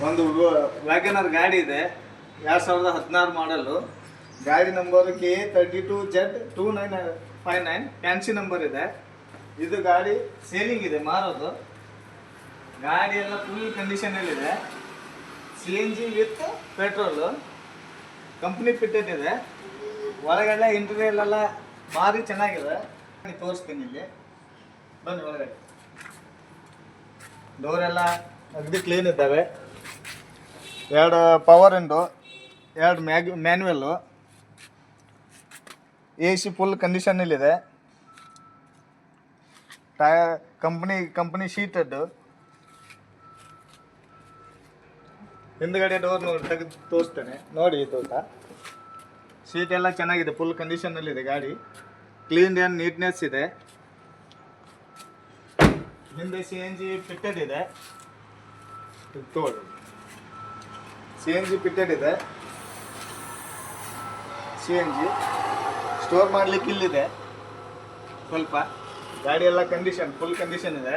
ಒಂದು ವ್ಯಾಗನರ್ ಗಾಡಿ ಇದೆ 2016 ಮಾಡಲು. ಗಾಡಿ ನಂಬರ್ KA32Z2959 ಫ್ಯಾನ್ಸಿ ನಂಬರ್ ಇದೆ. ಇದು ಗಾಡಿ ಸೇಲಿಂಗ್ ಇದೆ, ಮಾರೋದು. ಗಾಡಿ ಎಲ್ಲ ಫುಲ್ ಕಂಡೀಷನಲ್ಲಿದೆ. CNG with petrol, company fitted ಇದೆ. ಒಳಗಡೆ ಇಂಟೀರಿಯರ್ ಎಲ್ಲ ಭಾರಿ ಚೆನ್ನಾಗಿದೆ. ತೋರಿಸ್ತೀನಿ, ಇಲ್ಲಿ ಬನ್ನಿ ಒಳಗಡೆ. ಡೋರ್ ಎಲ್ಲ ಅಗದಿ ಕ್ಲೀನ್ ಇದ್ದಾವೆ. 2 power window, 2 manual, AC full ಕಂಡೀಷನಲ್ಲಿದೆ. ಟೈರ್ ಕಂಪ್ನಿ ಶೀಟೆಡ್. ಹಿಂದ್ಗಡೆ ಡೋರ್ ನೋಡಿ ತೆಗೆದು ತೋರಿಸ್ತೇನೆ, ನೋಡಿ. ತೋಟ ಸೀಟ್ ಎಲ್ಲ ಚೆನ್ನಾಗಿದೆ, ಫುಲ್ ಕಂಡೀಷನಲ್ಲಿದೆ. ಗಾಡಿ ಕ್ಲೀನ್ ಆ್ಯಂಡ್ ನೀಟ್ನೆಸ್ ಇದೆ. ಹಿಂದೆ CNG ಫಿಟ್ಟೆಡ್ ಇದೆ. ತೋಡಿ CNG ಫಿಟ್ಟೆಡ್ ಇದೆ. CNG ಸ್ಟೋರ್ ಮಾಡ್ಲಿಕ್ಕೆ ಇಲ್ಲಿದೆ ಸ್ವಲ್ಪ. ಗಾಡಿ ಎಲ್ಲ ಫುಲ್ ಕಂಡೀಷನ್ ಇದೆ.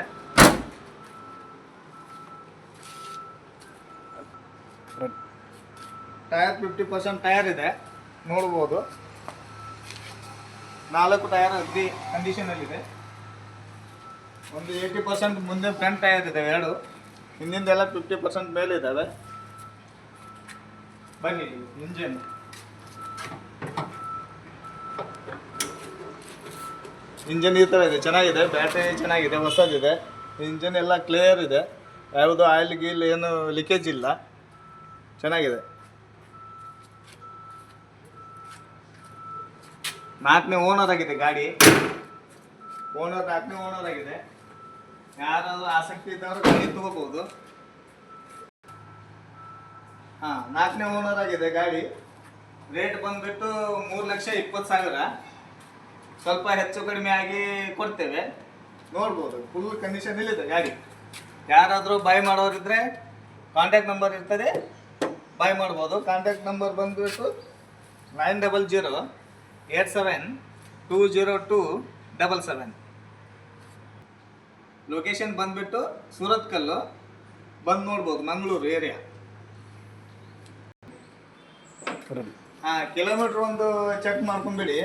ಟೈರ್ 50% ಟೈರ್ ಇದೆ, ನೋಡ್ಬೋದು. 4 ಟೈರ್ ಅಗದಿ ಕಂಡೀಷನಲ್ಲಿದೆ. ಒಂದು 80% ಮುಂದೆ ಫ್ರಂಟ್ ಟೈರ್ ಇದೆ, 2 ಹಿಂದಿಂದೆಲ್ಲ 50% ಮೇಲೆ ಇದ್ದಾವೆ. ಬನ್ನಿ. ಇಂಜನ್ ಈ ಥರ ಇದೆ, ಚೆನ್ನಾಗಿದೆ. ಬ್ಯಾಟ್ರಿ ಚೆನ್ನಾಗಿದೆ, ಹೊಸದಿದೆ. ಇಂಜನ್ ಎಲ್ಲ ಕ್ಲಿಯರ್ ಇದೆ, ಯಾವುದು ಆಯಿಲ್ ಗೀಲ್ ಏನು ಲೀಕೇಜ್ ಇಲ್ಲ, ಚೆನ್ನಾಗಿದೆ. 4ನೇ ಓನರ್ ಆಗಿದೆ ಗಾಡಿ. 4ನೇ ಓನರ್ ಆಗಿದೆ. ಯಾರಾದರೂ ಆಸಕ್ತಿ ಇದ್ದವರು ಗಾಡಿ ತಗೋಬಹುದು. 4ನೇ ಓನರ್ ಆಗಿದೆ ಗಾಡಿ. ರೇಟ್ ಬಂದ್ಬಿಟ್ಟು 3,20,000. ಸ್ವಲ್ಪ ಹೆಚ್ಚು ಕಡಿಮೆ ಆಗಿ ಕೊಡ್ತೇವೆ, ನೋಡ್ಬೋದು. ಫುಲ್ ಕಂಡೀಷನಲ್ಲಿದೆ ಗಾಡಿ. ಯಾರಾದರೂ ಬೈ ಮಾಡೋರಿದ್ರೆ ಕಾಂಟ್ಯಾಕ್ಟ್ ನಂಬರ್ ಇರ್ತದೆ, ಬೈ ಮಾಡ್ಬೋದು. ಕಾಂಟ್ಯಾಕ್ಟ್ ನಂಬರ್ ಬಂದ್ಬಿಟ್ಟು 9008720277. ಲೊಕೇಶನ್ ಬಂದ್ಬಿಟ್ಟು ಸೂರತ್ಕಲ್ಲು, ಬಂದು ನೋಡ್ಬೋದು, ಮಂಗಳೂರು ಏರಿಯಾ. ಕಿಲೋಮೀಟ್ರ್ ಒಂದು ಚೆಕ್ ಮಾಡ್ಕೊಂಬಿಡಿ.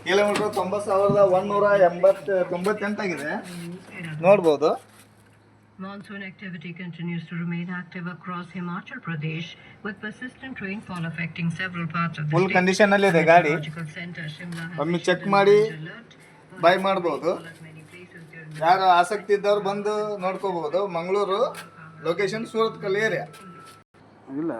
ಕಿಲೋಮೀಟ್ರ್ 90,198 ಆಗಿದೆ, ನೋಡ್ಬೋದು. Monsoon activity continues to remain active across Himachal Pradesh, with persistent rainfall affecting several parts of the full state. condition ಅಲ್ಲಿ ಇದೆ ಗಾಡಿ. ಒಮ್ಮೆ ಚೆಕ್ ಮಾಡಿ ಬೈ ಮಾಡ್ಬೋದು. ಯಾರು ಆಸಕ್ತಿ ಇದ್ದವ್ರು ಬಂದು ನೋಡ್ಕೋಬಹುದು. Mangaluru location, Surathkal area. ಇಲ್ಲ